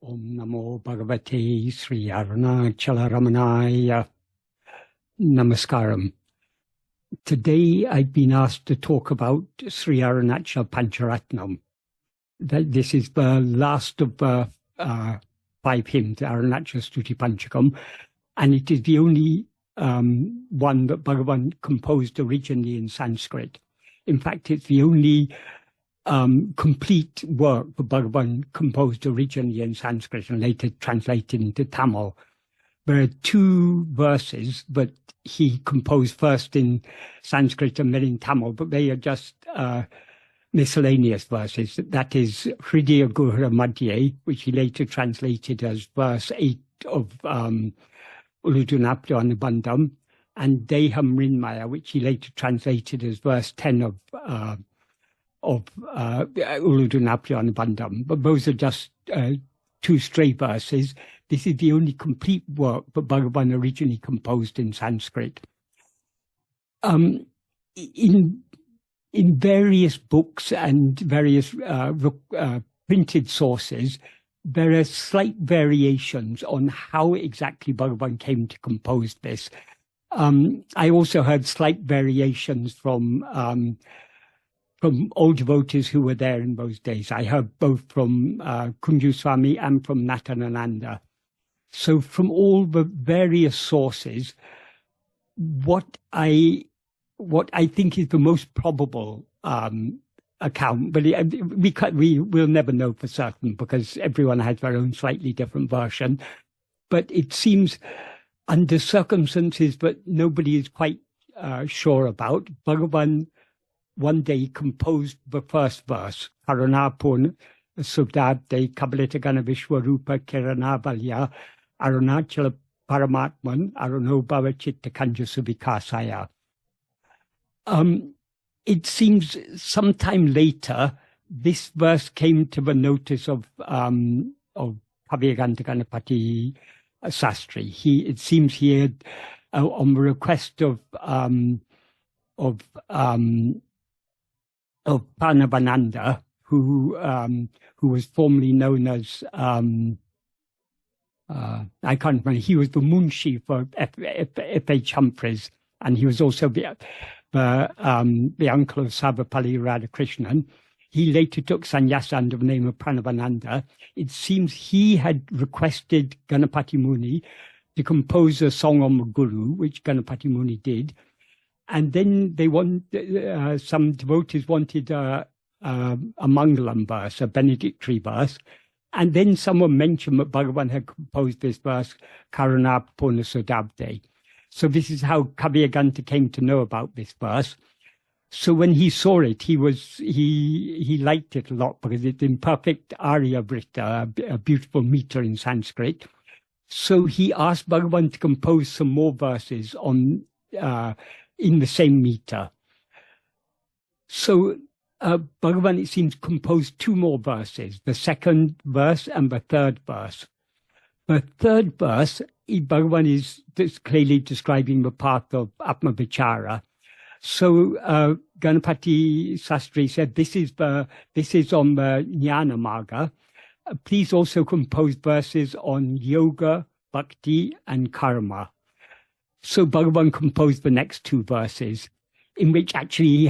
Om Namo Bhagavate Sri Arunachala Ramanaya Namaskaram. Today I've been asked to talk about Sri Arunachala Pancharatnam. This is the last of the 5 hymns, Arunachala Stuti Panchakam, and it is the only one that Bhagavan composed originally in Sanskrit. In fact, it's the only complete work that Bhagavan composed originally in Sanskrit and later translated into Tamil. There are 2 verses that he composed first in Sanskrit and then in Tamil, but they are just miscellaneous verses. That is Hridaya Gurha Madhye, which he later translated as verse 8 of Uludunapya Anubandham, and Deham Mrinmaya, which he later translated as verse 10 of Uludunapya Anubandham. But those are just 2 stray verses. This is the only complete work that Bhagavan originally composed in Sanskrit. In various books and various printed sources, there are slight variations on how exactly Bhagavan came to compose this. I also heard slight variations from old devotees who were there in those days. I heard both from Kunju Swami and from Natanananda. So from all the various sources, what I think is the most probable account, but we will never know for certain because everyone has their own slightly different version. But it seems under circumstances that nobody is quite sure about, Bhagavan one day composed the first verse, Karunapurna Subdabde Kabalita Gana Vishwarupa Kiranabalya Arunachala Paramatman Aruno Bhava Chitta Kanja Subikasaya. It seems sometime later, this verse came to the notice of Kavyaganta Ganapati Sastri. It seems he had, on the request of Panabananda, who was formerly known as I can't remember. He was the Munshi for F.H. Humphreys, and he was also the uncle of Sarvapalli Radhakrishnan. He later took sannyasa under the name of Pranabananda. It seems he had requested Ganapati Muni to compose a song on the Guru, which Ganapati Muni did. And then some devotees wanted a Mangalam verse, a benedictory verse. And then someone mentioned that Bhagavan had composed this verse, Karuna Purna Sudabde. So this is how Kavyaganta came to know about this verse. So when he saw it, he liked it a lot because it's in perfect Arya Vritta, a beautiful meter in Sanskrit. So he asked Bhagavan to compose some more verses in the same meter. So Bhagavan, it seems, composed 2 more verses, the 2nd verse and the 3rd verse. The 3rd verse, Bhagavan is clearly describing the path of Atma Vichara. So Ganapati Sastri said, this is on the Jnana Marga. Please also compose verses on yoga, bhakti, and karma. So Bhagavan composed the next 2 verses, in which actually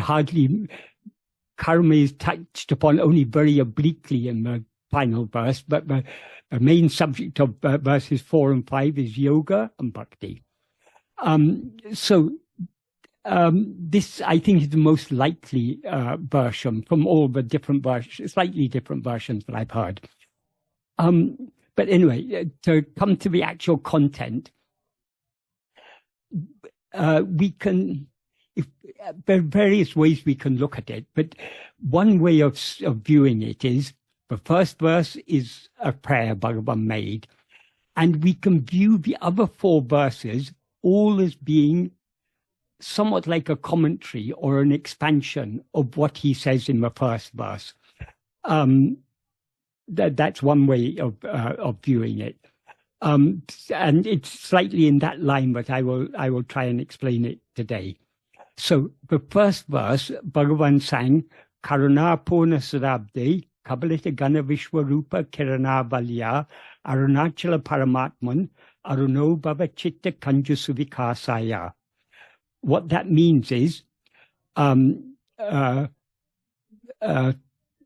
karma is touched upon only very obliquely in the final verse, but the main subject of verses 4 and 5 is yoga and bhakti. This, I think, is the most likely version from all the different versions, slightly different versions that I've heard. But anyway, to come to the actual content, there are various ways we can look at it, but one way of viewing it is the first verse is a prayer Bhagavan made, and we can view the other 4 verses all as being somewhat like a commentary or an expansion of what he says in the first verse. That's one way of viewing it. And it's slightly in that line, but I will try and explain it today. So the first verse, Bhagavan sang, Karuna Purna Sarabde Kabalita Gana Vishwarupa Kirana Balya Arunachala Paramatman Aruno Baba Chitta Kanjusuvikasaya. What that means is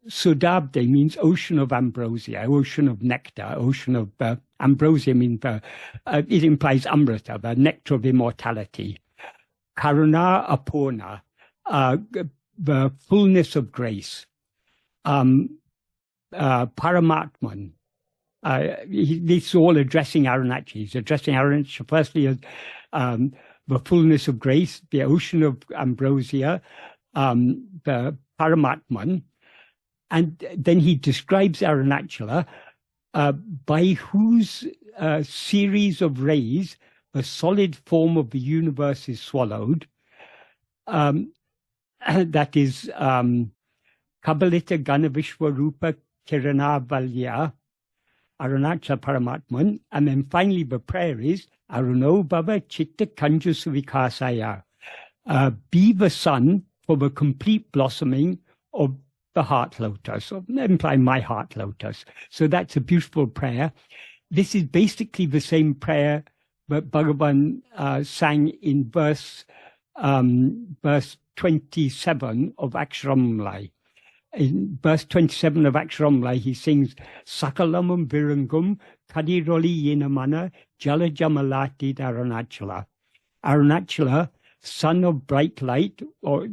Sudabde means ocean of ambrosia, ocean of nectar, ocean of ambrosia means it implies amrita, the nectar of immortality. Karuna Apurna, the fullness of grace. Paramatman, this is all addressing Arunachala. He's addressing Arunachala firstly as the fullness of grace, the ocean of ambrosia, the Paramatman. And then he describes Arunachala by whose series of rays the solid form of the universe is swallowed. That is Kabalita Ganavishwarupa Kirana Valya, Arunachala Paramatman. And then finally the prayer is Aruno Baba Chitta Kanjusuvikasaya. Be the sun for the complete blossoming of the heart lotus, or imply my heart lotus. So that's a beautiful prayer. This is basically the same prayer that Bhagavan sang in verse 27 of Aksharamlai. In verse 27 of Aksharamlai, he sings Sakalamam Virangum Kadiroli Yenamana Jala Jamalati Arunachala. Arunachala, son of bright light, or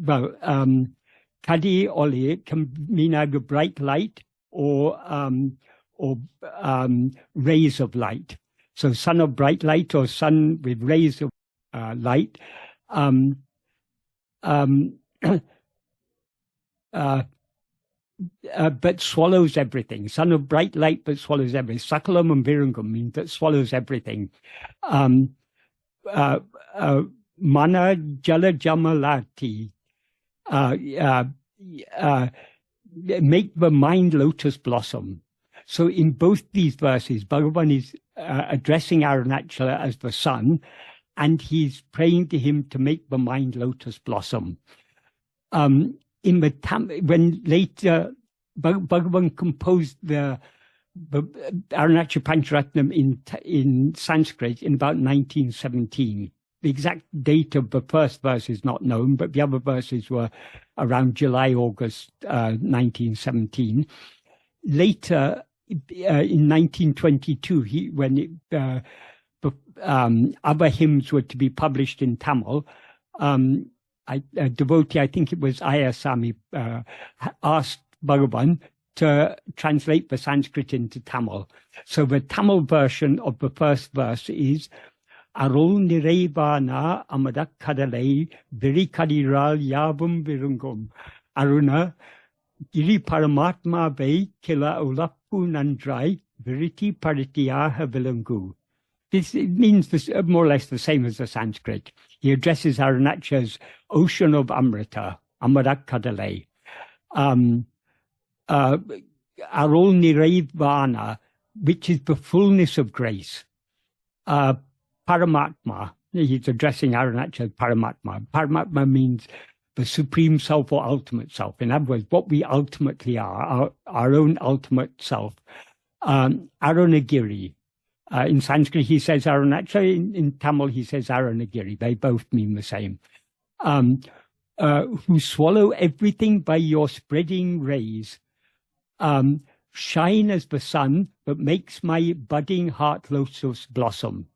Kadi Oli can mean either bright light or rays of light. So son of bright light or sun with rays of light. But swallows everything. Son of bright light, but swallows everything. Sakalam and Virangam means that swallows everything. Mana Jala Jamalati. Make the mind lotus blossom. So in both these verses, Bhagavan is addressing Arunachala as the sun, and he's praying to him to make the mind lotus blossom. In the when later Bhagavan composed the Arunachala Pancharatnam in Sanskrit in about 1917. The exact date of the first verse is not known, but the other verses were around July, August 1917. Later, in 1922, when other hymns were to be published in Tamil, a devotee, I think it was Ayasami, asked Bhagavan to translate the Sanskrit into Tamil. So the Tamil version of the first verse is Arul Nirevana Amadak Kadalei Viri Kadiral Yabum Virungum Aruna Giri Paramatma Ve Kila Ulapu Nandrai Viriti Paritiyaha Vilungu. This means this, more or less the same as the Sanskrit. He addresses Arunachala as ocean of Amrita, Amadak Kadalei. Arul Nirevana, which is the fullness of grace. Paramatma, he's addressing Arunachala as Paramatma. Paramatma means the supreme self or ultimate self. In other words, what we ultimately are, our own ultimate self. Arunagiri. In Sanskrit, he says Arunachala. In Tamil, he says Arunagiri. They both mean the same. Who swallow everything by your spreading rays. Shine as the sun, but makes my budding heart lotus blossom.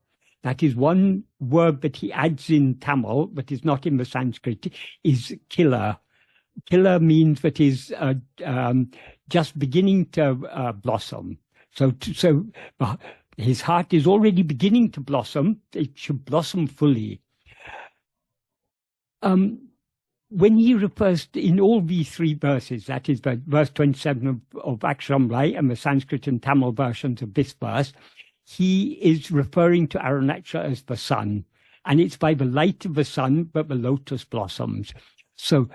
That is one word that he adds in Tamil, but is not in the Sanskrit, is killer. Killer means that is just beginning to blossom. So his heart is already beginning to blossom. It should blossom fully. When he refers to, in all these three verses, that is the verse 27 of Aksharamlai and the Sanskrit and Tamil versions of this verse, he is referring to Arunachala as the sun. And it's by the light of the sun that the lotus blossoms. So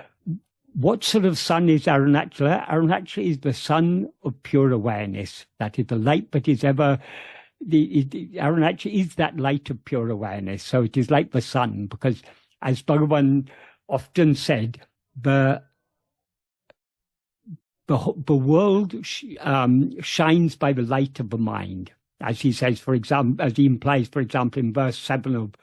what sort of sun is Arunachala? Arunachala is the sun of pure awareness. That is the light that is ever... Arunachala is that light of pure awareness. So it is like the sun, because as Bhagavan often said, the the world shines by the light of the mind, as he says, for example, as he implies, for example, in verse 7 of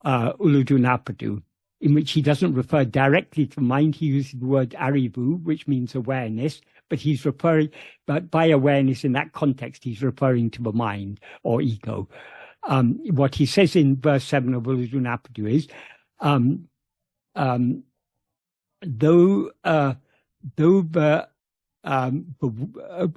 Uludunapadu, in which he doesn't refer directly to mind. He uses the word arivu, which means awareness, but by awareness in that context, he's referring to the mind or ego. What he says in verse 7 of Uludunapadu is, though the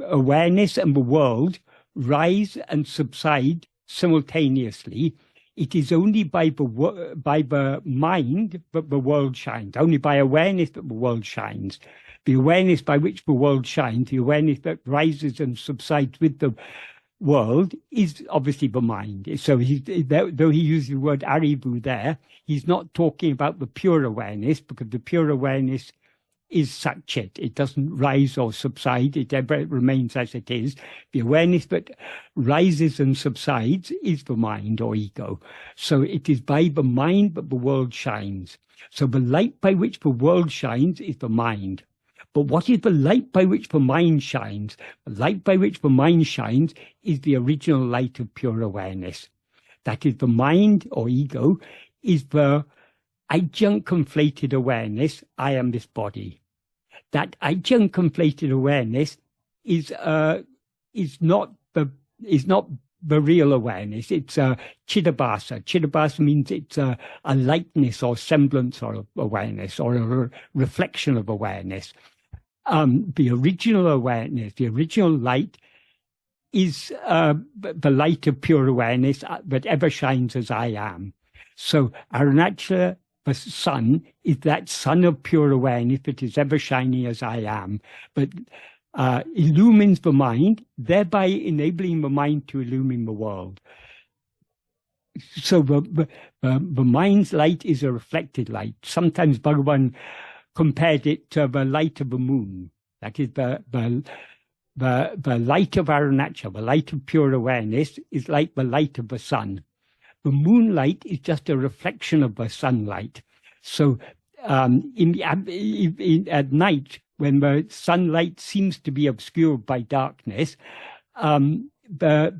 awareness and the world rise and subside simultaneously, it is only by the mind that the world shines, only by awareness that the world shines. The awareness by which the world shines, the awareness that rises and subsides with the world, is obviously the mind. So though he uses the word arivu there, he's not talking about the pure awareness, because the pure awareness is satchit. It doesn't rise or subside. It remains as it is. The awareness that rises and subsides is the mind or ego. So it is by the mind that the world shines. So the light by which the world shines is the mind. But what is the light by which the mind shines? The light by which the mind shines is the original light of pure awareness. That is, the mind or ego is the adjunct conflated awareness, I am this body. That adjunct conflated awareness is not the real awareness. It's chidabhasa. Chidabhasa means it's a likeness or semblance of awareness, or a reflection of awareness. The original awareness, the original light, is the light of pure awareness that ever shines as I am. So Arunachala, the sun, is that sun of pure awareness that is ever shining as I am, but illumines the mind, thereby enabling the mind to illumine the world. So the mind's light is a reflected light. Sometimes Bhagavan compared it to the light of the moon. That is, the light of Arunachala, the light of pure awareness, is like the light of the sun. The moonlight is just a reflection of the sunlight. So at night, when the sunlight seems to be obscured by darkness, the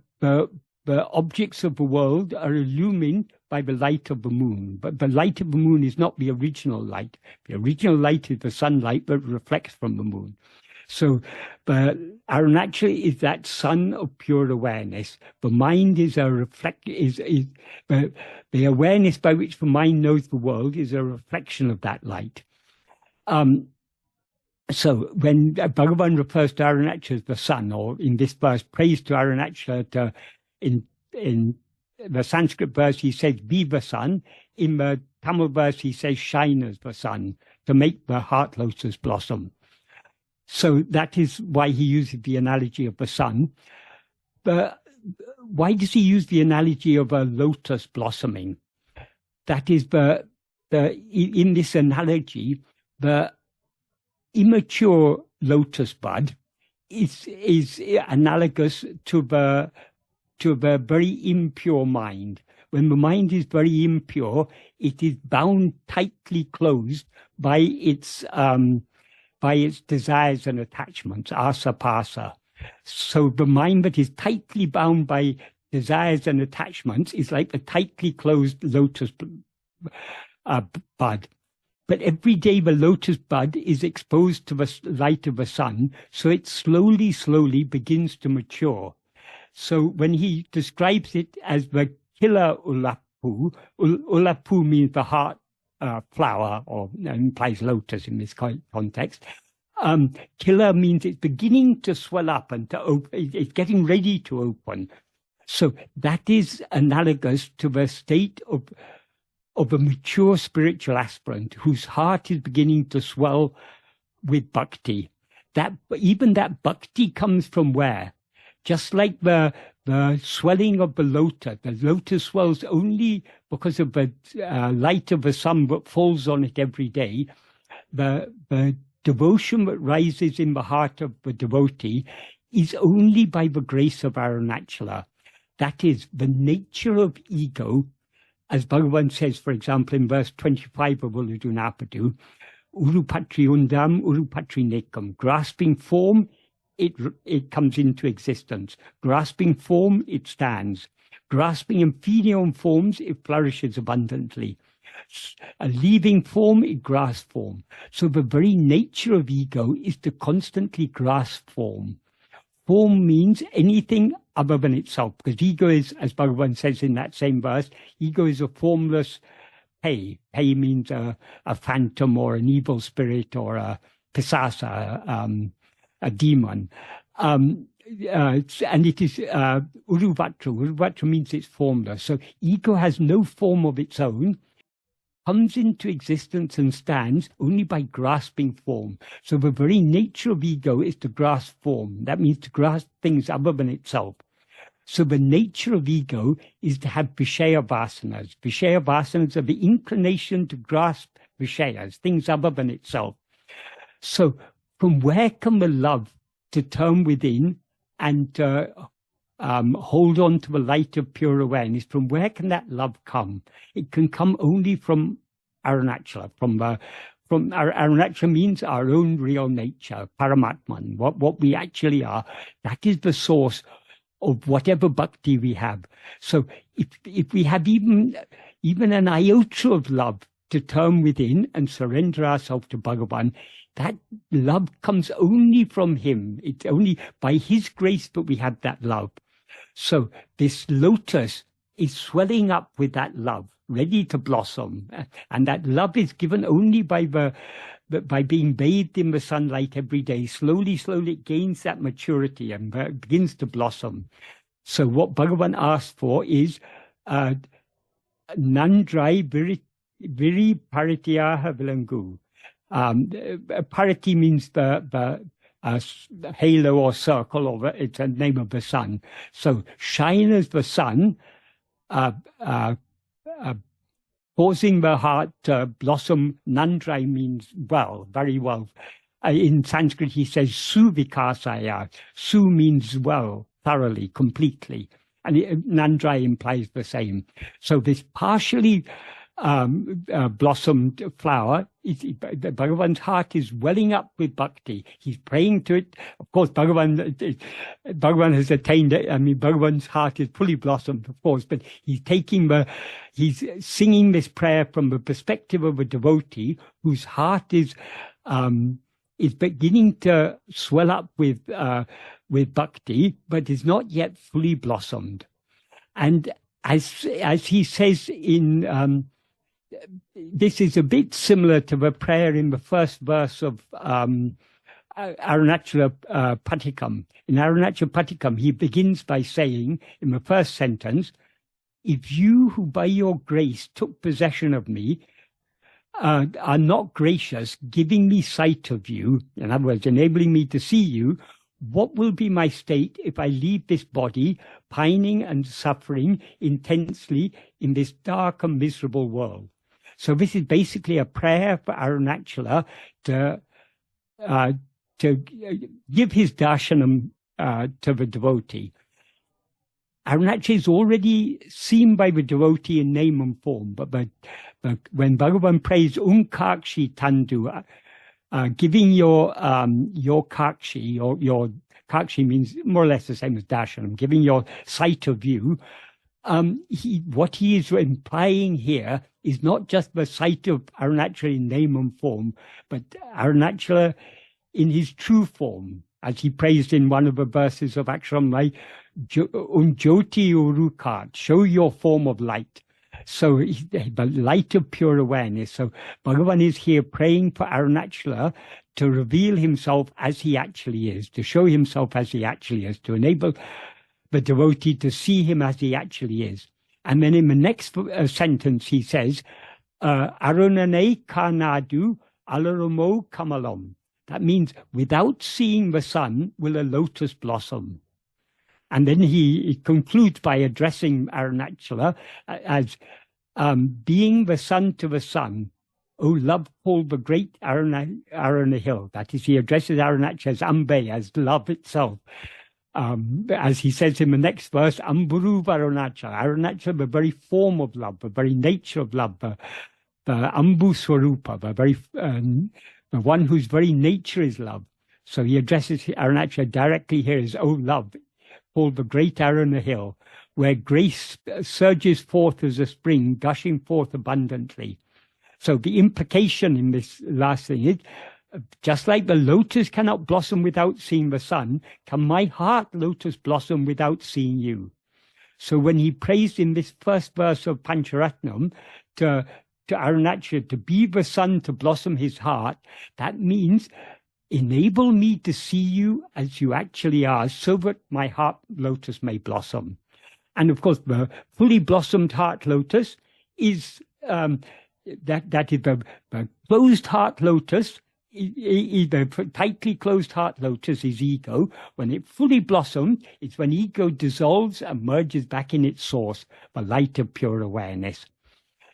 objects of the world are illumined by the light of the moon. But the light of the moon is not the original light. The original light is the sunlight that reflects from the moon. So Arunachala is that sun of pure awareness. The mind is the awareness by which the mind knows the world is a reflection of that light. So when Bhagavan refers to Arunachala as the sun, or in this verse, praise to Arunachala, in the Sanskrit verse he says, be the sun. In the Tamil verse he says, shine as the sun, to make the heart lotus blossom. So that is why he uses the analogy of the sun. But why does he use the analogy of a lotus blossoming? That is, in this analogy, the immature lotus bud is analogous to the very impure mind. When the mind is very impure, it is bound tightly closed by its desires and attachments, asa pasa. So the mind that is tightly bound by desires and attachments is like a tightly closed lotus bud. But every day the lotus bud is exposed to the light of the sun, so it slowly, slowly begins to mature. So when he describes it as the kila ulapu, ulapu means the heart flower, or implies lotus in this context. Kila means it's beginning to swell up and to open, it's getting ready to open. So that is analogous to the state of a mature spiritual aspirant whose heart is beginning to swell with bhakti. Even that bhakti comes from where? Just like the swelling of the lotus swells only because of the light of the sun that falls on it every day. The devotion that rises in the heart of the devotee is only by the grace of Arunachala. That is, the nature of ego, as Bhagavan says, for example, in verse 25 of Uludunapadu, Urupatri undam, urupatri nekam. Grasping form, it comes into existence. Grasping form, it stands. Grasping inferior forms, it flourishes abundantly. Leaving form, it grasps form. So the very nature of ego is to constantly grasp form. Form means anything other than itself, because ego is, as Bhagavan says in that same verse, ego is a formless pay. Pay means a phantom or an evil spirit or a pisasa, a demon. And it is uruvatra. Uruvatra means it's formless. So ego has no form of its own, comes into existence and stands only by grasping form. So the very nature of ego is to grasp form. That means to grasp things other than itself. So the nature of ego is to have Vishaya vasanas. Vishaya vasanas are the inclination to grasp Vishayas, things other than itself. So from where can the love to turn within and hold on to the light of pure awareness, from where can that love come? It can come only from Arunachala. Arunachala means our own real nature, Paramatman, what we actually are. That is the source of whatever bhakti we have. So if we have even an iota of love to turn within and surrender ourselves to Bhagavan, that love comes only from him. It's only by his grace that we have that love. So this lotus is swelling up with that love, ready to blossom. And that love is given only by being bathed in the sunlight every day. Slowly, slowly it gains that maturity and begins to blossom. So what Bhagavan asked for is nandrai viri parityaha vilangu. Parity means the halo or circle, or it's a name of the sun. So shine as the sun, causing the heart to blossom. Nandrai means well, very well. In Sanskrit, he says suvikasaya. Su means well, thoroughly, completely. And nandrai implies the same. So this partially blossomed flower, Bhagavan's heart is welling up with bhakti. He's praying to it. Of course, Bhagavan has attained it. I mean, Bhagavan's heart is fully blossomed, of course, but he's singing this prayer from the perspective of a devotee whose heart is beginning to swell up with bhakti, but is not yet fully blossomed. And as he says in this is a bit similar to the prayer in the first verse of Arunachala Pancharatnam. In Arunachala Pancharatnam, he begins by saying, in the first sentence, if you who by your grace took possession of me are not gracious, giving me sight of you, in other words, enabling me to see you, what will be my state if I leave this body, pining and suffering intensely in this dark and miserable world? So this is basically a prayer for Arunachala to give his darshanam to the devotee. Arunachala is already seen by the devotee in name and form, but when Bhagavan prays Kakshi Tandu, giving your kakshi, your kakshi means more or less the same as darshanam, giving your sight of view. What he is implying here is not just the sight of Arunachala in name and form, but Arunachala in his true form, as he praised in one of the verses of Aksharam, Jyoti Urukat, show your form of light. So the light of pure awareness. So Bhagavan is here praying for Arunachala to reveal himself as he actually is, to show himself as he actually is, to enable the devotee to see him as he actually is. And then in the next sentence he says, Arunane kanadu alarumo kamalam. That means without seeing the sun will a lotus blossom. And then he concludes by addressing Arunachala as being the sun to the sun, O love called the great Aruna hill. That is, he addresses Arunachala as Ambe, as love itself. As he says in the next verse, Amburu Arunachala. Arunachala, the very form of love, the very nature of love, Ambu Swarupa, the one whose very nature is love. So he addresses Arunachala directly here as, "O love, called the great Aruna hill, where grace surges forth as a spring, gushing forth abundantly." So the implication in this last thing is, just like the lotus cannot blossom without seeing the sun, can my heart lotus blossom without seeing you? So when he prays in this first verse of Pancharatnam to Arunachala to be the sun to blossom his heart, that means enable me to see you as you actually are, so that my heart lotus may blossom. And of course, the fully blossomed heart lotus is that is the closed heart lotus. The tightly closed heart lotus is ego. When it fully blossoms, it's when ego dissolves and merges back in its source, the light of pure awareness.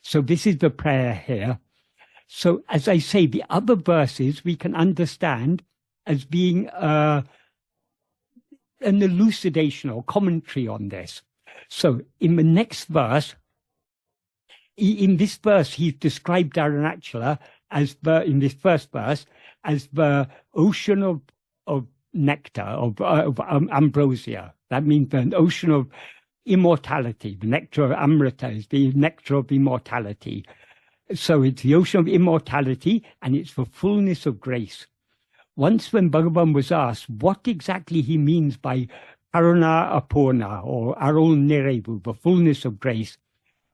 So this is the prayer here. So as I say, the other verses we can understand as being an elucidation or commentary on this. So in the next verse, in this verse, he's described Arunachala as in this first verse, as the ocean of nectar, of ambrosia. That means an ocean of immortality. The nectar of Amrita is the nectar of immortality. So it's the ocean of immortality, and it's the fullness of grace. Once when Bhagavan was asked what exactly he means by Karuna Apurna, or Arul Nirevu, the fullness of grace,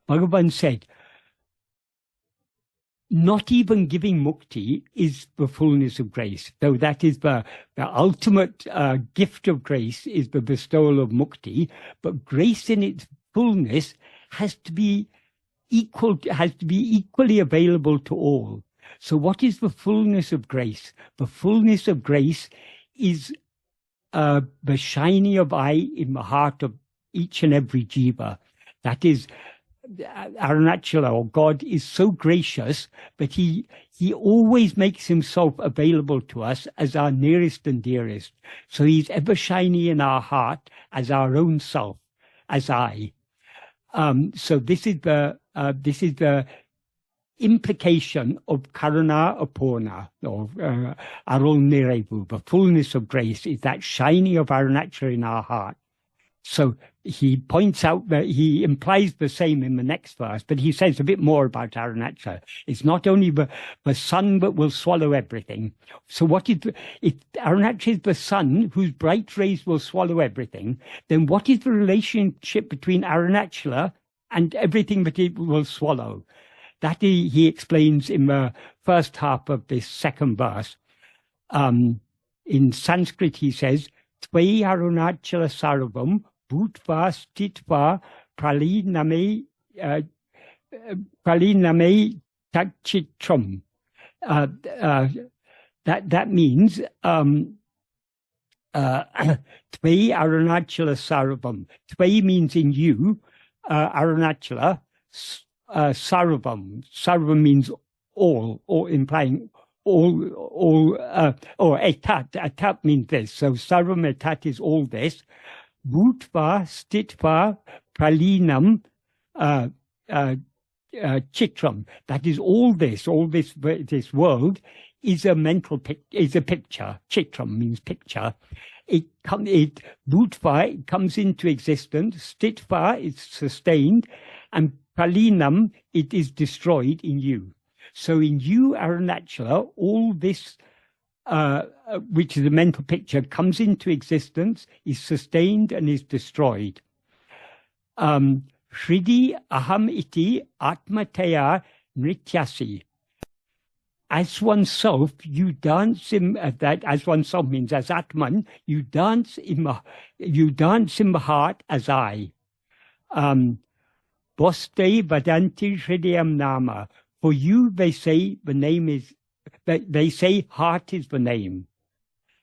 Bhagavan said, not even giving mukti is the fullness of grace, though that is the ultimate gift of grace is the bestowal of mukti, but grace in its fullness has to be equally available to all. So what is the fullness of grace? The fullness of grace is the shining of eye in the heart of each and every jiva. That is, Arunachala, or God, is so gracious that he always makes himself available to us as our nearest and dearest. So he's ever shining in our heart as our own self, as I. So this is the implication of Karuna Apurna, or Arul Nirevu, the fullness of grace, is that shining of Arunachala in our heart. So he points out that he implies the same in the next verse, but he says a bit more about Arunachala. It's not only the sun that will swallow everything. So what is if Arunachala is the sun whose bright rays will swallow everything, then what is the relationship between Arunachala and everything that it will swallow? That he explains in the first half of this second verse. In Sanskrit, he says, Tvai Arunachala Sarvam Bhutva Stitva Praliname Tachitram. That means Tvai Arunachala Sarvam. Tvai means in you, Arunachala. Sarvam. Sarvam means all, or implying all, or etat. Etat means this. So sarvam etat is all this. Bhutva, stitva, pralinam, chitram. That is all this this world is a mental is a picture. Chitram means picture. Bhutva comes into existence. Stitva is sustained, and pralinam, it is destroyed in you. So in you, Arunachala, all this, which is a mental picture, comes into existence, is sustained, and is destroyed. Shridi aham iti atmataya nrityasi. As oneself, you dance in that. As oneself means as Atman, you dance in the heart as I. Boste vadanti hridayam nama. For you, they say the name is. They say heart is the name.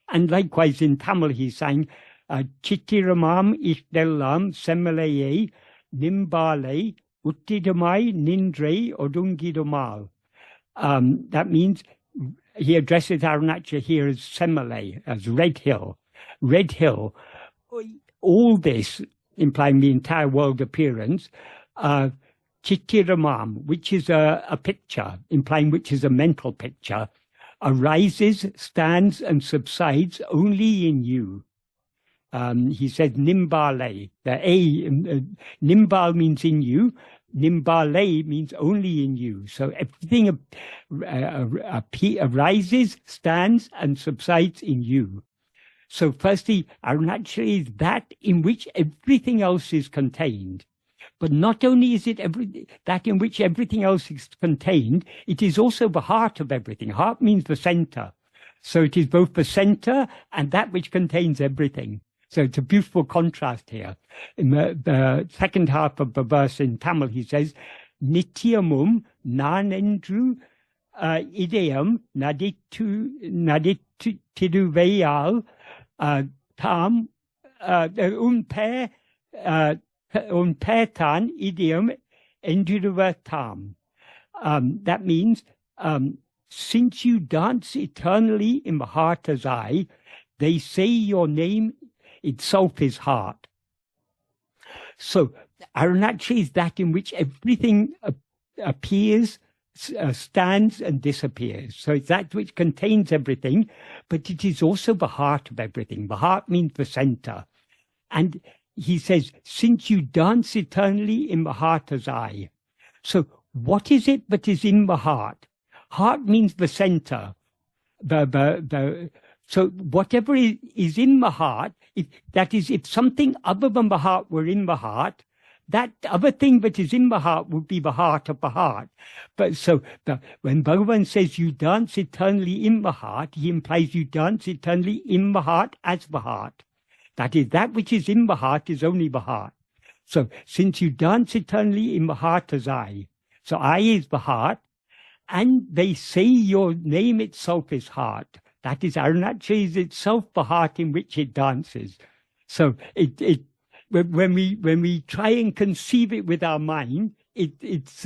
And likewise in Tamil, he's saying, Chittiramam ishdellam semeleye nimbale uttidamai nindre odungidomal. That means he addresses Arunachala here as Semele, as Red Hill. Red Hill. All this, implying the entire world appearance, Chittiramam, which is a picture, implying which is a mental picture, arises, stands, and subsides only in you. He says Nimbale. Nimbal means in you. Nimbale means only in you. So everything arises, stands, and subsides in you. So firstly, Arunachala is that in which everything else is contained. But not only is it that in which everything else is contained, it is also the heart of everything. Heart means the center. So it is both the center and that which contains everything. So it's a beautiful contrast here. In the second half of the verse in Tamil, he says, Nityamum nanendru ideyam nadittiruveyal tam unpetan ideyam enduruvatam. That means, since you dance eternally in the heart as I, they say your name itself is heart. So Arunachala is that in which everything appears, stands, and disappears. So it's that which contains everything, but it is also the heart of everything. The heart means the center. And he says, since you dance eternally in the heart as I. So what is it that is in the heart? Heart means the center. So whatever is in the heart, that is, if something other than the heart were in the heart, that other thing that is in the heart would be the heart of the heart. But so when Bhagavan says you dance eternally in the heart, he implies you dance eternally in the heart as the heart. That is, that which is in the heart is only the heart. So since you dance eternally in the heart as I, so I is the heart, and they say your name itself is heart. That is, Arunachala is itself the heart in which it dances. So when we try and conceive it with our mind, it's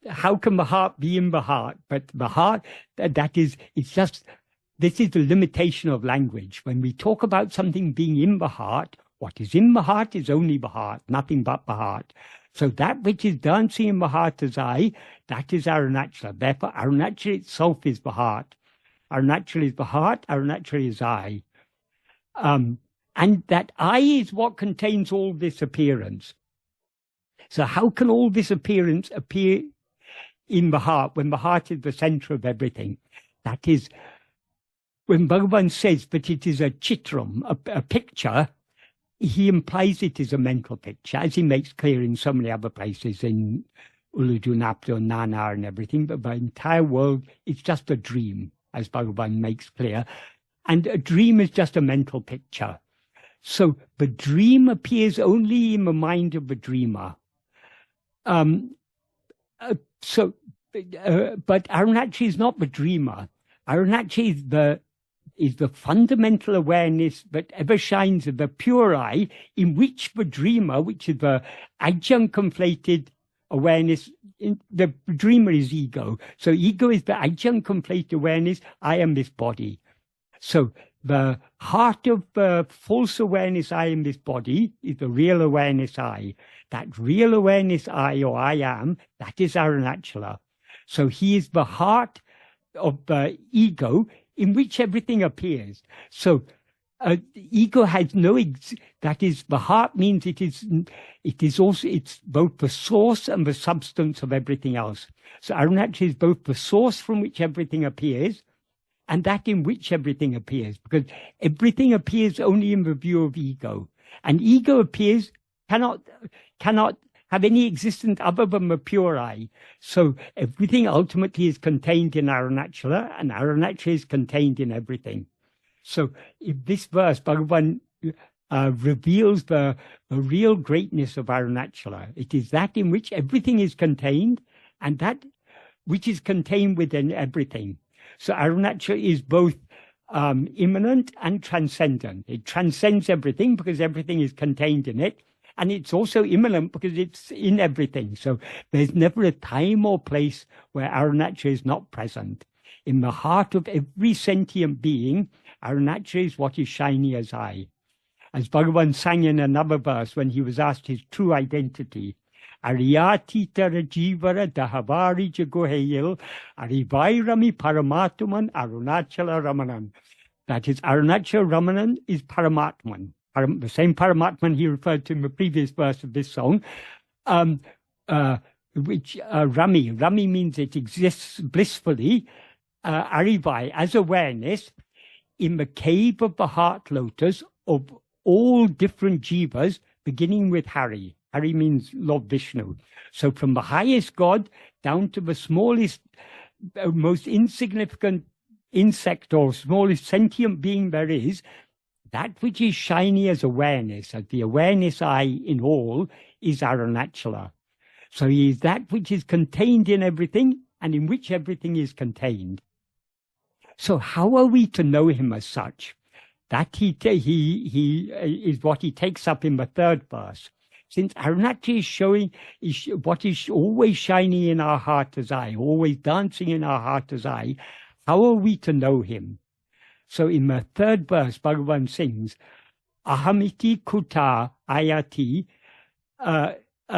how can the heart be in the heart? But the heart, this is the limitation of language. When we talk about something being in the heart, what is in the heart is only the heart, nothing but the heart. So that which is dancing in the heart as I, that is Arunachala. Therefore, Arunachala itself is the heart. Arunachala is the heart, Arunachala is I. And that I is what contains all this appearance. So how can all this appearance appear in the heart when the heart is the center of everything? That is, when Bhagavan says that it is a chitram, a picture, he implies it is a mental picture, as he makes clear in so many other places, in Uludunapto, Nana and everything, but the entire world is just a dream, as Bhagavan makes clear. And a dream is just a mental picture. So the dream appears only in the mind of the dreamer. But Arunachala is not the dreamer. Arunachala is the fundamental awareness that ever shines of the pure I, in which the dreamer, which is the adjunct conflated awareness, the dreamer is ego. So ego is the adjunct conflated awareness, I am this body. So the heart of the false awareness, I am this body, is the real awareness I. That real awareness I, or I am, that is Arunachala. So he is the heart of the ego in which everything appears. So ego has that is, the heart means it is also, it's both the source and the substance of everything else. So Arunachala is both the source from which everything appears and that in which everything appears, because everything appears only in the view of ego. And ego cannot have any existence other than the pure I. So everything ultimately is contained in Arunachala, and Arunachala is contained in everything. So in this verse, Bhagavan reveals the real greatness of Arunachala. It is that in which everything is contained, and that which is contained within everything. So Arunachala is both immanent and transcendent. It transcends everything because everything is contained in it. And it's also immanent because it's in everything. So there's never a time or place where Arunachala is not present. In the heart of every sentient being, Arunachala is what is shiny as I. As Bhagavan sang in another verse when he was asked his true identity, Ariyatitara Jivara Dahavari Jagohayil, Arivairami Paramatman, Arunachala Ramanan. That is, Arunachala Ramanan is Paramatman. The same Paramatman he referred to in the previous verse of this song, which Rami means it exists blissfully, Arivai, as awareness, in the cave of the heart lotus of all different jivas, beginning with Hari. Hari means Lord Vishnu. So from the highest God down to the smallest, most insignificant insect or smallest sentient being there is, that which is shiny as awareness, as the awareness eye in all, is Arunachala. So he is that which is contained in everything and in which everything is contained. So how are we to know him as such? That he is what he takes up in the third verse. Since Arunachala is showing what is always shining in our heart as eye, always dancing in our heart as eye, how are we to know him? So in the third verse, Bhagavan sings, Ahamiti kuta ayati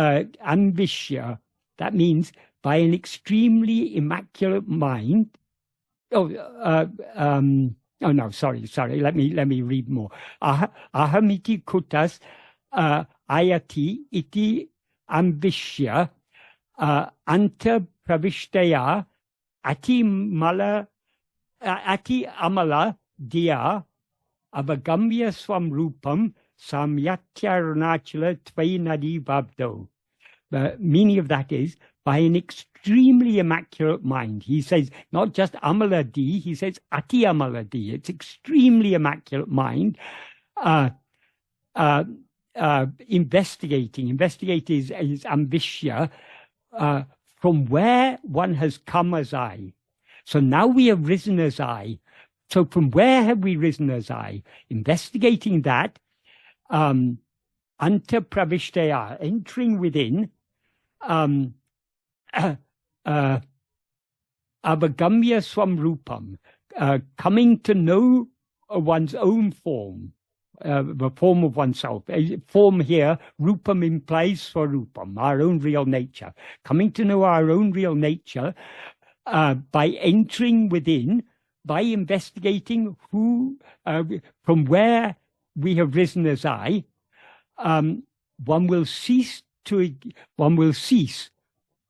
ambishya. That means by an extremely immaculate mind. Sorry. Let me read more. Ahamiti kutas ayati iti ambishya anta pravishtaya ati amala diya avagamya swam rupam samyatya Arunachala tvai nadi vabdo. The meaning of that is by an extremely immaculate mind. He says not just amaladi, he says ati amaladi. It's extremely immaculate mind. Investigating is ambishya, from where one has come as I. So now we have risen as I. So from where have we risen as I? Investigating that, anta pravishtaya, entering within, avagamya swam rupam, coming to know one's own form, the form of oneself. Form here, rupam implies swarupam, our own real nature. Coming to know our own real nature by entering within, by investigating who, from where we have risen as I, one will cease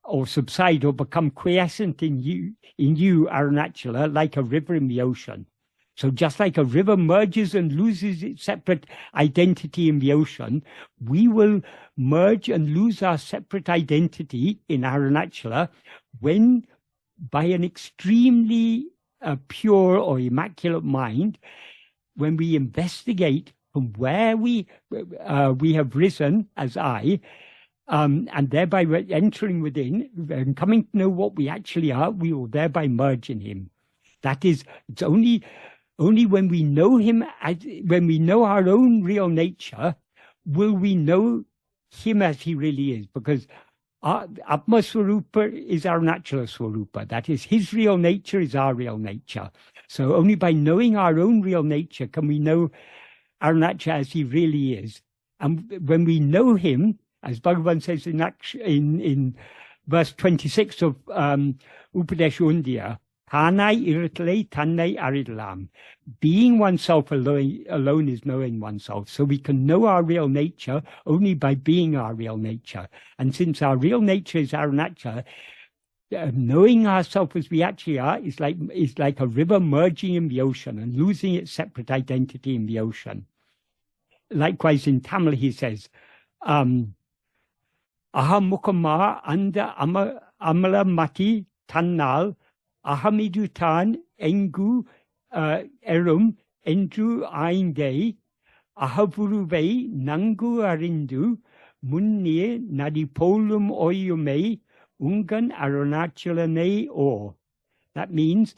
or subside or become quiescent in you, Arunachala, like a river in the ocean. So just like a river merges and loses its separate identity in the ocean, we will merge and lose our separate identity in Arunachala when, by an extremely pure or immaculate mind, when we investigate from where we have risen as I, and thereby entering within and coming to know what we actually are, we will thereby merge in him. That is, it's only when we know him, when we know our own real nature, will we know him as he really is. Because Atma Swarupa is our natural Swarupa. That is, his real nature is our real nature. So only by knowing our own real nature can we know Arunachala as he really is. And when we know him, as Bhagavan says in verse 26 of Upadesh Undya, Tanai iritale tanai aridalam. Being oneself alone is knowing oneself. So we can know our real nature only by being our real nature. And since our real nature is Arunachala, knowing ourselves as we actually are is like a river merging in the ocean and losing its separate identity in the ocean. Likewise, in Tamil, he says, Aha mukama anda amala mati tannal ahamidutan engu erum endru ainde ahavuruve nangu arindu munnie nadipolum oyume ungan arunachalane or. That means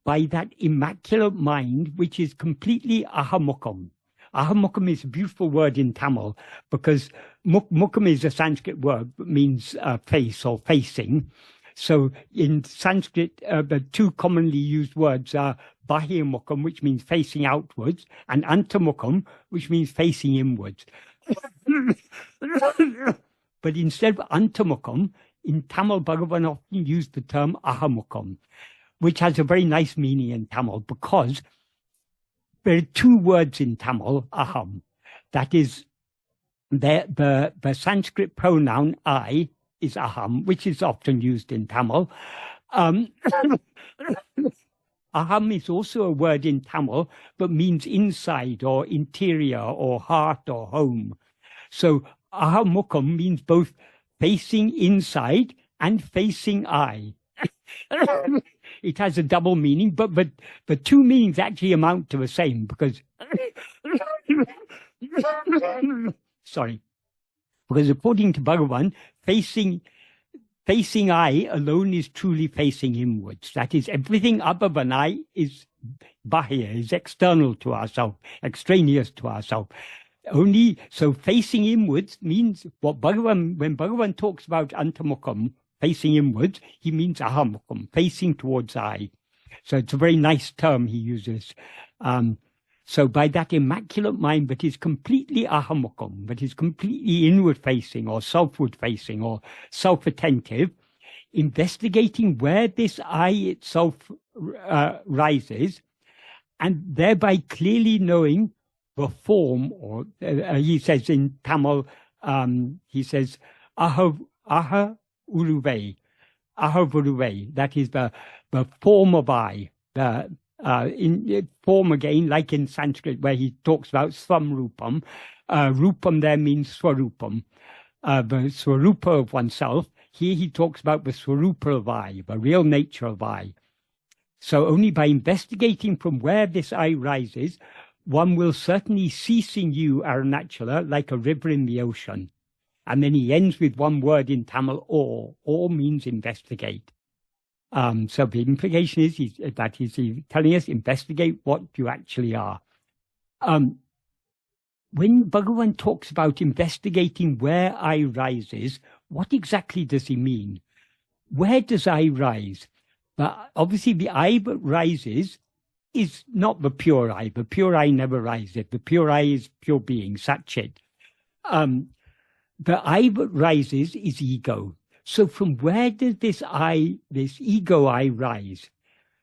by that immaculate mind which is completely ahamukam. Ahamukam is a beautiful word in Tamil because mukam is a Sanskrit word that means face or facing. So in Sanskrit, the two commonly used words are bahirmukam, which means facing outwards, and antamukam, which means facing inwards. but instead of antamukam, in Tamil, Bhagavan often used the term ahamukam, which has a very nice meaning in Tamil, because there are two words in Tamil, aham. That is, the Sanskrit pronoun I is aham, which is often used in Tamil. Aham is also a word in Tamil, but means inside or interior or heart or home. So ahamukam means both facing inside and facing I. It has a double meaning, but the two meanings actually amount to the same, because sorry, because according to Bhagavan, facing I alone is truly facing inwards. That is, everything other than I is bahya, is external to ourselves, extraneous to ourselves. Only so facing inwards means what Bhagavan, when Bhagavan talks about antamukam, facing inwards, he means ahamukam, facing towards I. So it's a very nice term he uses. So by that immaculate mind that is completely ahamukam, that is completely inward facing or selfward facing or self-attentive, investigating where this I itself rises, and thereby clearly knowing the form, or he says in Tamil, he says, aha uruve, that is the form of I, in form again, like in Sanskrit, where he talks about swarupam. Rupam there means swarupam, the swarupa of oneself. Here he talks about the swarupa of I, the real nature of I. So only by investigating from where this I rises, one will certainly cease in you, Arunachala, like a river in the ocean. And then he ends with one word in Tamil, or. Or means investigate. So the implication is that he's telling us, investigate what you actually are. When Bhagavan talks about investigating where I rises, what exactly does he mean? Where does I rise? Obviously, the I that rises is not the pure I. The pure I never rises. The pure I is pure being, Satchit. The I that rises is ego. So from where does this ego I rise?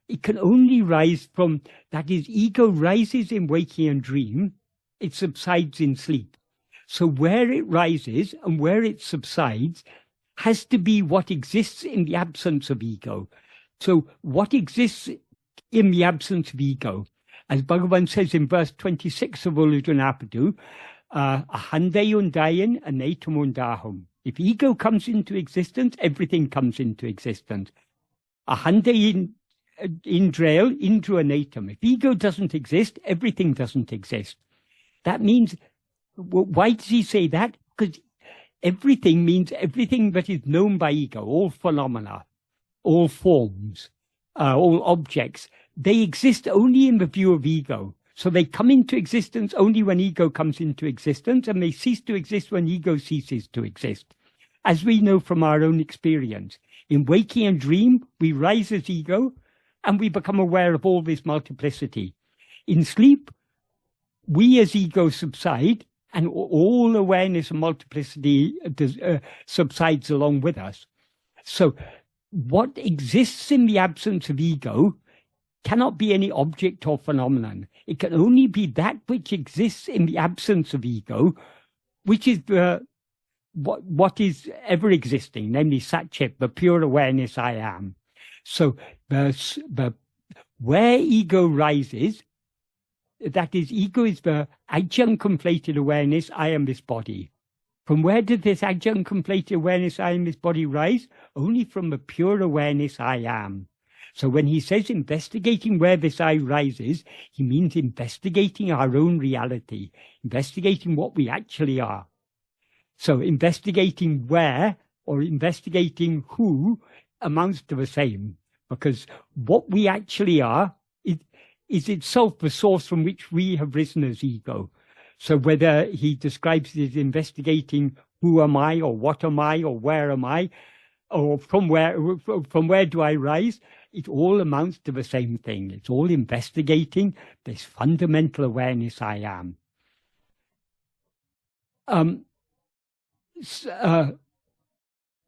It can only rise from, that is, ego rises in waking and dream, it subsides in sleep. So where it rises and where it subsides has to be what exists in the absence of ego. So what exists in the absence of ego? As Bhagavan says in verse 26 of Ulujunapadu, ahandayundayan anatamundahum. If ego comes into existence, everything comes into existence. Ahandayin indrail indru anatam. If ego doesn't exist, everything doesn't exist. That means, why does he say that? Because everything means everything that is known by ego, all phenomena, all forms, all objects, they exist only in the view of ego. So they come into existence only when ego comes into existence, and they cease to exist when ego ceases to exist. As we know from our own experience, in waking and dream, we rise as ego, and we become aware of all this multiplicity. In sleep, we as ego subside, and all awareness of multiplicity subsides along with us. So what exists in the absence of ego cannot be any object or phenomenon. It can only be that which exists in the absence of ego, which is what is ever existing, namely Satchit, the pure awareness I am. So where ego rises, that is, ego is the adjunct conflated awareness, I am this body. From where did this adjunct conflated awareness, I am this body, rise? Only from the pure awareness I am. So when he says investigating where this I rises, he means investigating our own reality, investigating what we actually are. So investigating where or investigating who amounts to the same, because what we actually are is itself the source from which we have risen as ego. So whether he describes it as investigating who am I, or what am I, or where am I, or from where do I rise, it all amounts to the same thing. It's all investigating this fundamental awareness I am.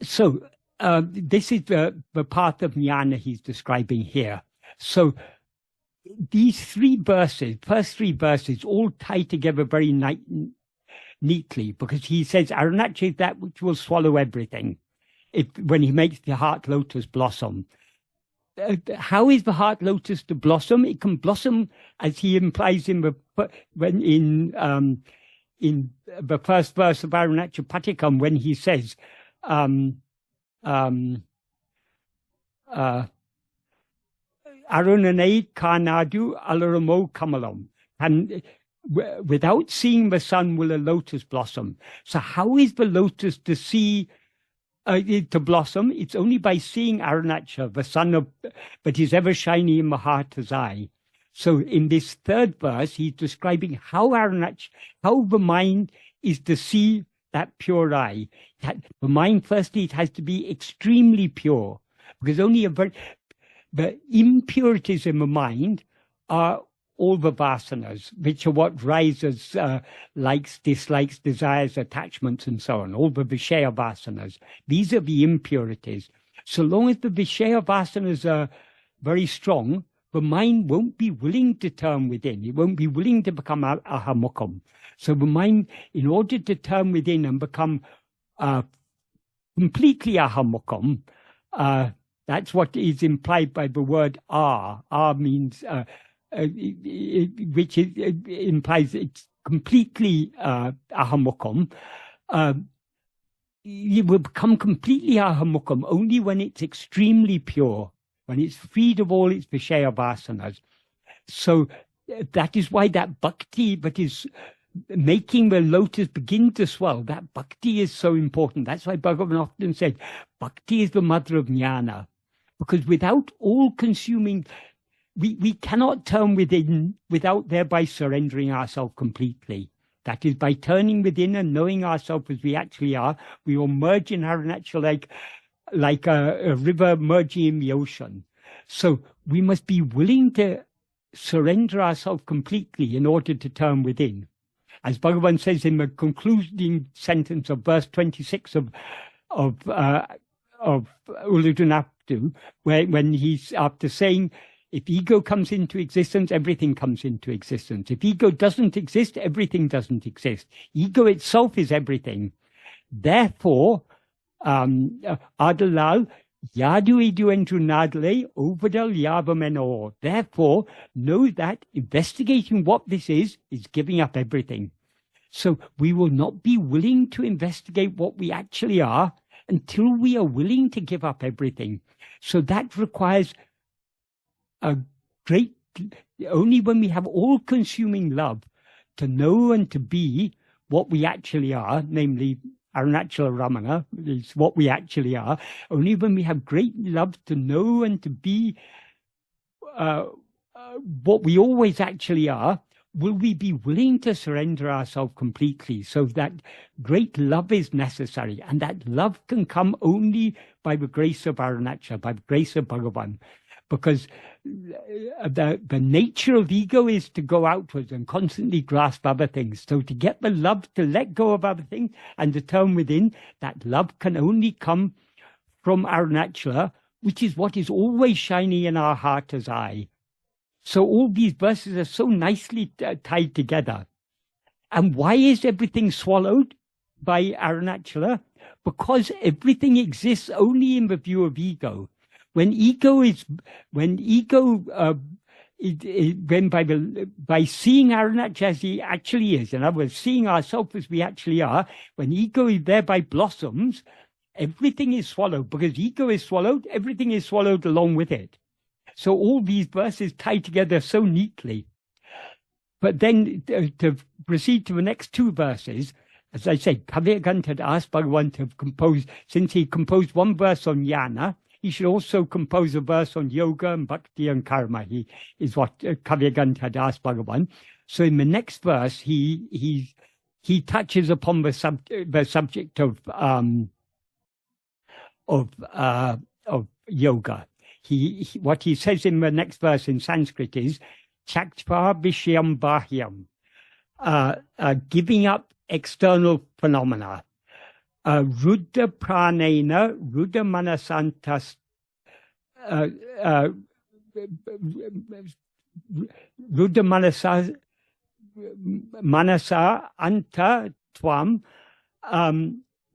So this is the path of jnana he's describing here. So these first three verses, all tie together very neatly, because he says Arunachala is that which will swallow everything when he makes the heart lotus blossom. How is the heart lotus to blossom? It can blossom, as he implies in the first verse of Arunachala Pancharatnam, when he says, Arunanai Karnadu Alaramo Kamalam. And without seeing the sun will a lotus blossom. So how is the lotus to blossom? It's only by seeing Arunachala, the sun but is ever shining in the heart as I. So in this third verse, he's describing how the mind is to see that pure eye. The mind, firstly, it has to be extremely pure, because only the impurities in the mind are all the vasanas, which are what rises, likes, dislikes, desires, attachments, and so on, all the Vishaya vasanas. These are the impurities. So long as the Vishaya vasanas are very strong, the mind won't be willing to turn within. It won't be willing to become ahamukam. So the mind, in order to turn within and become completely ahamukam, that's what is implied by the word "ar." "Ar" means, which implies it's completely ahamukam. It will become completely ahamukam only when it's extremely pure, when it's freed of all its Vishaya vasanas. So that is why that bhakti that is making the lotus begin to swell, that bhakti is so important. That's why Bhagavan often said, bhakti is the mother of jnana. Because without all-consuming, we cannot turn within without thereby surrendering ourselves completely. That is, by turning within and knowing ourselves as we actually are, we will merge in Arunachala like a river merging in the ocean. So we must be willing to surrender ourselves completely in order to turn within. As Bhagavan says in the concluding sentence of verse 26 of Uludunaptu, when he's after saying, if ego comes into existence, everything comes into existence. If ego doesn't exist, everything doesn't exist. Ego itself is everything. Therefore, Adalal, Yadu idu entru nadle, ovadal yavamenor. Therefore, know that investigating what this is giving up everything. So we will not be willing to investigate what we actually are until we are willing to give up everything. So that requires only when we have all-consuming love to know and to be what we actually are, namely Arunachala Ramana is what we actually are. Only when we have great love to know and to be what we always actually are, will we be willing to surrender ourselves completely. So that great love is necessary, and that love can come only by the grace of Arunachala, by the grace of Bhagavan. Because the nature of ego is to go outwards and constantly grasp other things. So to get the love to let go of other things and to turn within, that love can only come from Arunachala, which is what is always shining in our heart as I. So all these verses are so nicely tied together. And why is everything swallowed by Arunachala? Because everything exists only in the view of ego. When by seeing Arunachala as he actually is, in other words, seeing ourselves as we actually are, when ego thereby blossoms, everything is swallowed. Because ego is swallowed, everything is swallowed along with it. So all these verses tie together so neatly. But then to proceed to the next two verses, as I said, Kavirgant had asked Bhagavan to compose, since he composed one verse on jnana, he should also compose a verse on yoga and bhakti and karma. He is what Kavirgant had asked Bhagavan. So in the next verse, he touches upon the subject of yoga. What he says in the next verse in Sanskrit is Chaktva Vishyam Bahyam, giving up external phenomena. Rudra Pranena, Rudra Manasantas, Rudra Manasa Anta Tvam,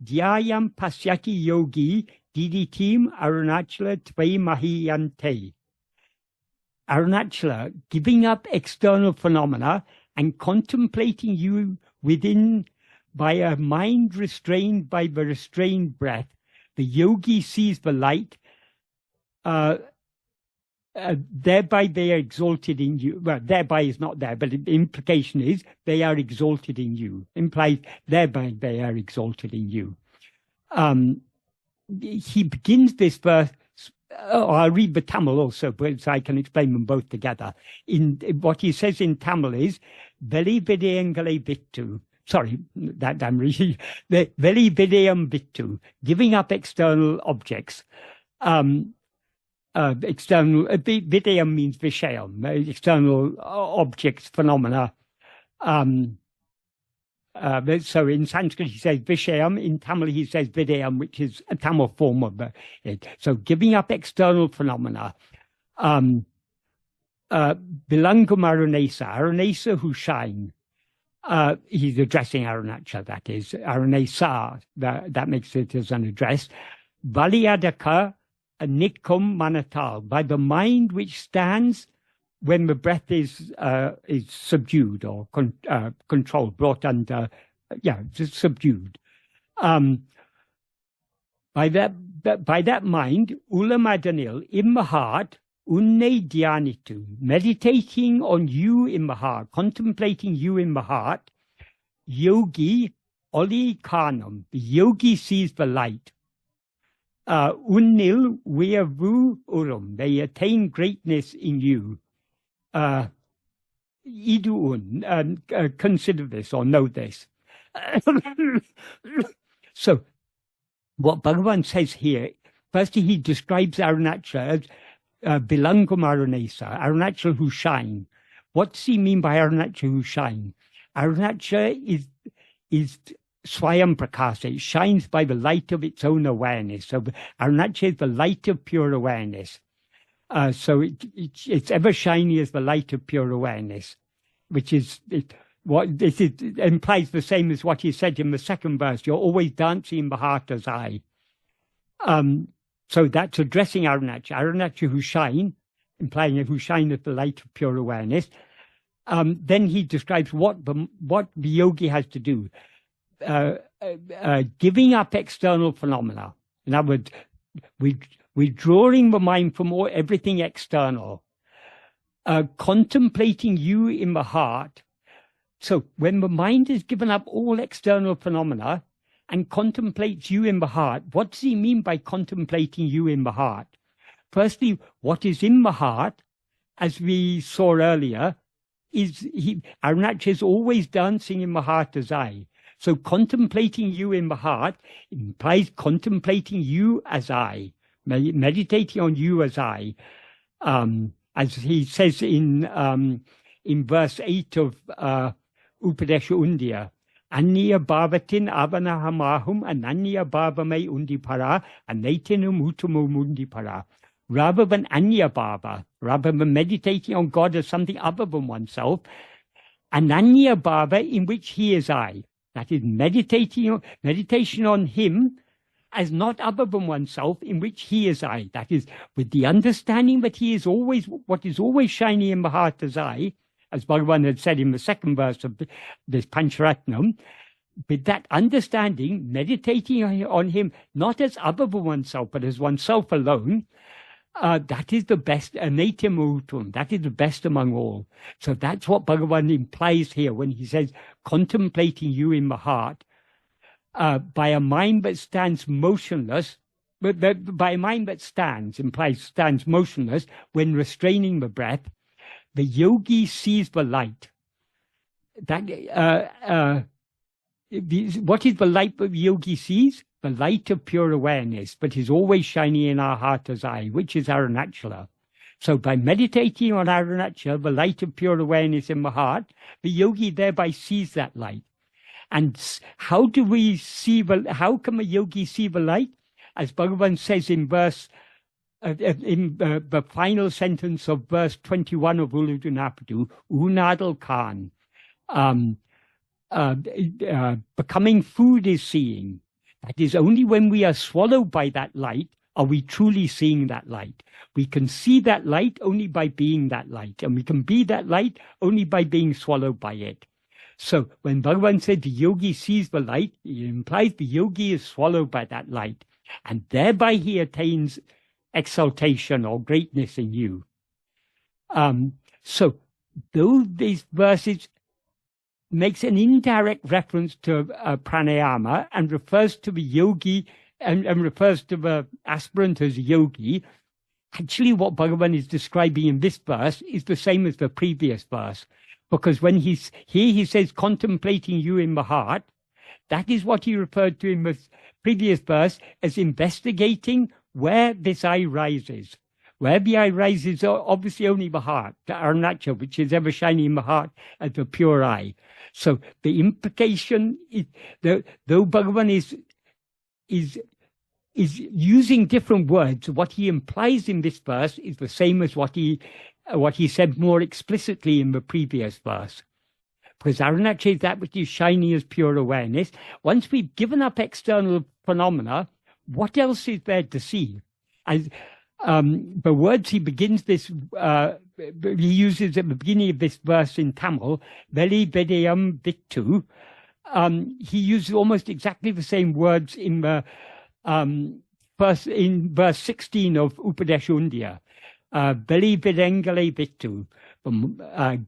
Dhyayam Pasyati Yogi, Diditim Arunachala Tvai Mahiyante. Arunachala, giving up external phenomena and contemplating you within by a mind restrained by the restrained breath, the yogi sees the light, thereby they are exalted in you. Well, thereby is not there, but the implication is they are exalted in you. Implies thereby they are exalted in you. He begins this verse. I'll read the Tamil also, so I can explain them both together. In what he says in Tamil is, "Veli vidayangale vittu." Sorry, that I'm reading. "Veli vidayam vittu," giving up external objects. External vidayam means vishayam, external objects, phenomena. So in Sanskrit he says vishayam, in Tamil he says vidayam, which is a Tamil form of it. So giving up external phenomena. Bilangam Arunesa, Arunesa who shine. He's addressing Arunachala, that is. Arunesa, that makes it as an address. Valiyadaka Nikum Manatal, by the mind which stands when the breath is subdued or controlled, brought under, subdued. By that mind, Ulamadanil, in the heart, unne dhyanitu, meditating on you in the heart, contemplating you in the heart, yogi oli kanam, the yogi sees the light. Unnil veavu urum, they attain greatness in you. Iduun, consider this or know this. So, what Bhagavan says here, firstly, he describes Arunachala as Bilangam Arunesa, Arunachala who shine. What does he mean by Arunachala who shine? Arunachala is Swayam Prakasa, it shines by the light of its own awareness. So Arunachala is the light of pure awareness. So it's ever shiny as the light of pure awareness, which is what this is, implies the same as what he said in the second verse. You're always dancing in the heart as I. So that's addressing Arunachala. Arunachala who shine, implying who shine as the light of pure awareness. Then he describes what the yogi has to do. Giving up external phenomena. In other words, withdrawing the mind from everything external, contemplating you in the heart. So when the mind has given up all external phenomena and contemplates you in the heart, what does he mean by contemplating you in the heart? Firstly, what is in the heart, as we saw earlier, is Arunachala is always dancing in the heart as I. So contemplating you in the heart implies contemplating you as I. Meditating on you as I, as he says in verse 8 of Upadesha Undya, Anya bhavatin avanahamahum ananya bhavame undipara anatinum utumu mundipara. Rather than anya bhava, rather than meditating on God as something other than oneself, ananya bhava in which he is I. That is meditation on him as not other than oneself, in which he is I. That is, with the understanding that he is always, what is always shining in the heart as I, as Bhagavan had said in the second verse of this Pancharatnam, with that understanding, meditating on him not as other than oneself, but as oneself alone, that is the best, anatimautum, that is the best among all. So that's what Bhagavan implies here when he says, contemplating you in the heart, by a mind that stands motionless, but by a mind that stands motionless when restraining the breath, the yogi sees the light. That what is the light that the yogi sees? The light of pure awareness, but is always shining in our heart as I, which is Arunachala. So by meditating on Arunachala, the light of pure awareness in the heart, the yogi thereby sees that light. And how do we see how can a yogi see the light? As Bhagavan says in the final sentence of verse 21 of Uludunapadu, Unadal Khan, becoming food is seeing. That is, only when we are swallowed by that light are we truly seeing that light. We can see that light only by being that light, and we can be that light only by being swallowed by it. So when Bhagavan said the yogi sees the light, it implies the yogi is swallowed by that light, and thereby he attains exaltation or greatness in you. So though these verses makes an indirect reference to pranayama and refers to the yogi and refers to the aspirant as a yogi, actually what Bhagavan is describing in this verse is the same as the previous verse. Because when he says contemplating you in the heart, that is what he referred to in the previous verse as investigating where this eye rises. Where the eye rises, obviously only the heart, the Arunachala, which is ever shining in the heart as the pure eye. So the implication is, though Bhagavan is using different words, what he implies in this verse is the same as what he said more explicitly in the previous verse. Because Arunachala is that which is shining as pure awareness. Once we've given up external phenomena, what else is there to see? As the words he begins this, he uses at the beginning of this verse in Tamil, Veli Vedayam Vittu. He uses almost exactly the same words in the verse 16 of Upadesha Veli Vedengale Vittu,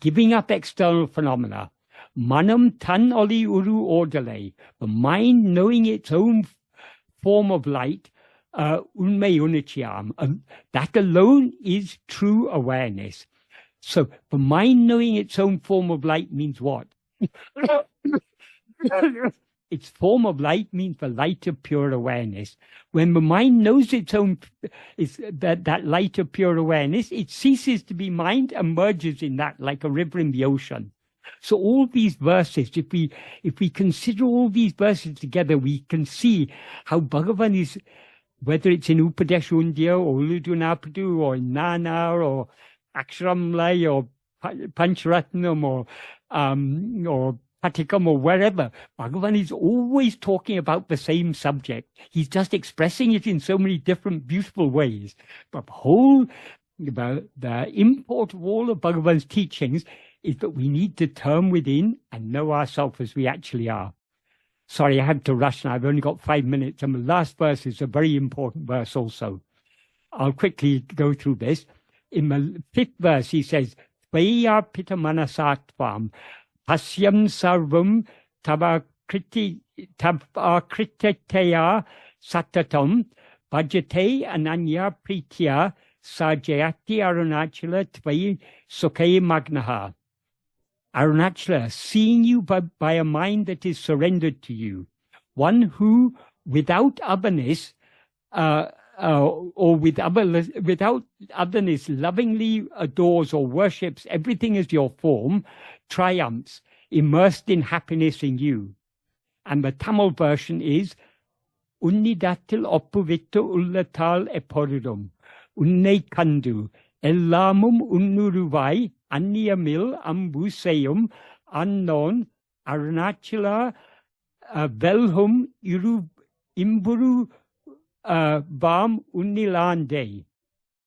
giving up external phenomena. Manam tan oli uru ordale, the mind knowing its own form of light, unme unityam. That alone is true awareness. So the mind knowing its own form of light means what? Its form of light means the light of pure awareness. When the mind knows its own, that light of pure awareness, it ceases to be mind and merges in that like a river in the ocean. So all these verses, if we consider all these verses together, we can see how Bhagavan is, whether it's in Upadesha or Uludunapadu or in Nana or Aksharamlay or Pancharatnam or Patikam or wherever, Bhagavan is always talking about the same subject. He's just expressing it in so many different beautiful ways. But the import of all of Bhagavan's teachings is that we need to turn within and know ourselves as we actually are. Sorry, I had to rush now. I've only got 5 minutes. And the last verse is a very important verse also. I'll quickly go through this. In the 5th verse, he says, Tvaya pita manasatvam pasyam sarvam tabakriteya satatam bhajate ananya pritya sajayati arunachala tvai sukhe magnaha. Arunachala, seeing you by a mind that is surrendered to you, one who, without otherness, without otherness, lovingly adores or worships everything as your form, triumphs, immersed in happiness in you. And the Tamil version is, Unnidatil oppuvittu ullatal eporidum, unne kandu, ellamum unnuruvai, Anniyamil ambuseyum unknown Arunachala velhum imburu bam unnilande.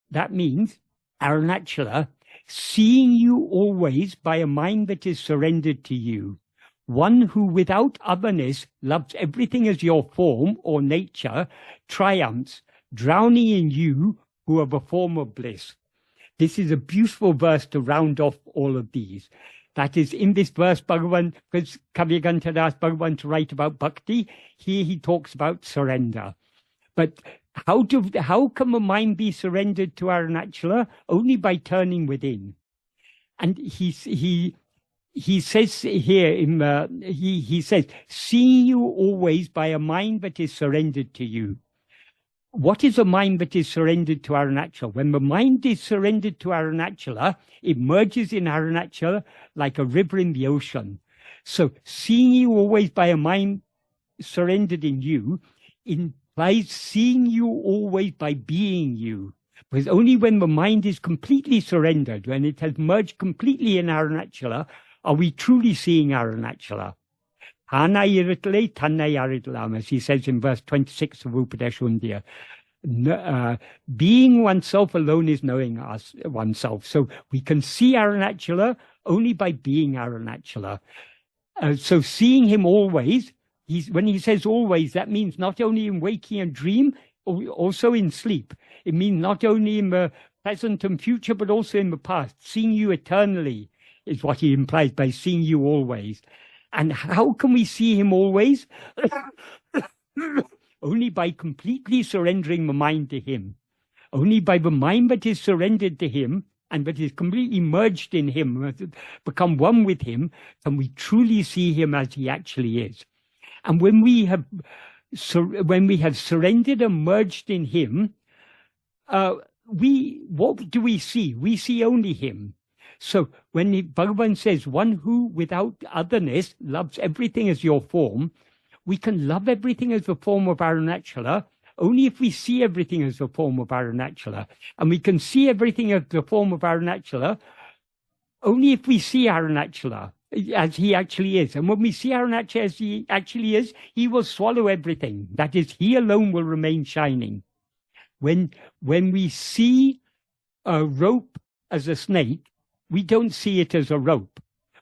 That means Arunachala, seeing you always by a mind that is surrendered to you, one who without otherness loves everything as your form or nature, triumphs, drowning in you who are the form of bliss. This is a beautiful verse to round off all of these. That is, in this verse, Bhagavan, because Kavyaganta asked Bhagavan to write about bhakti, here he talks about surrender. But how can the mind be surrendered to Arunachala? Only by turning within. And he says here, he says, seeing you always by a mind that is surrendered to you. What is a mind that is surrendered to Arunachala? When the mind is surrendered to Arunachala, it merges in Arunachala like a river in the ocean. So seeing you always by a mind surrendered in you implies seeing you always by being you. Because only when the mind is completely surrendered, when it has merged completely in Arunachala, are we truly seeing Arunachala. As he says in verse 26 of Upadeshundya. Being oneself alone is knowing oneself. So we can see Arunachala only by being Arunachala. So seeing him always, when he says always, that means not only in waking and dream, also in sleep. It means not only in the present and future, but also in the past. Seeing you eternally is what he implies by seeing you always. And how can we see him always? Only by completely surrendering the mind to him. Only by the mind that is surrendered to him and that is completely merged in him, become one with him, can we truly see him as he actually is. And when we have surrendered and merged in him, what do we see? We see only him. So when Bhagavan says, one who without otherness loves everything as your form, we can love everything as the form of Arunachala only if we see everything as the form of Arunachala. And we can see everything as the form of Arunachala only if we see Arunachala as he actually is. And when we see Arunachala as he actually is, he will swallow everything. That is, he alone will remain shining. When we see a rope as a snake, we don't see it as a rope.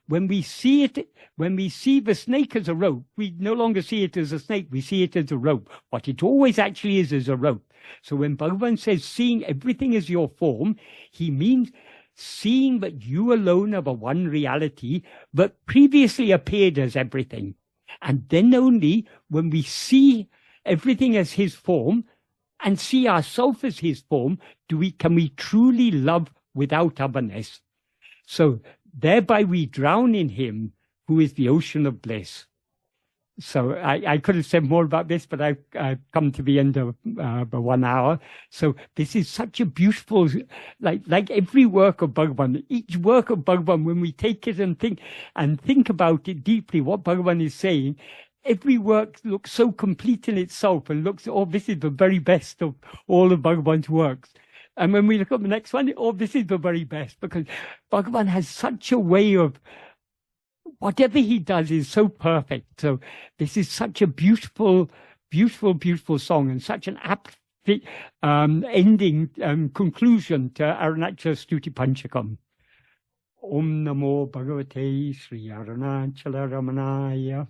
When we see the snake as a rope, we no longer see it as a snake, we see it as a rope. What it always actually is a rope. So when Bhagavan says seeing everything as your form, he means seeing that you alone are the one reality that previously appeared as everything. And then only when we see everything as his form and see ourselves as his form, can we truly love without otherness. So thereby we drown in him who is the ocean of bliss. So I could have said more about this, but I've come to the end of the 1 hour. So this is such a beautiful, like every work of Bhagavan, each work of Bhagavan, when we take it and think about it deeply, what Bhagavan is saying, every work looks so complete in itself and looks, oh, this is the very best of all of Bhagavan's works. And when we look at the next one, oh, this is the very best, because Bhagavan has such a way of, whatever he does is so perfect. So this is such a beautiful, beautiful, beautiful song and such an apt ending, conclusion to Arunachala Stuti Panchakam. Om Namo Bhagavate Sri Arunachala Ramanaya.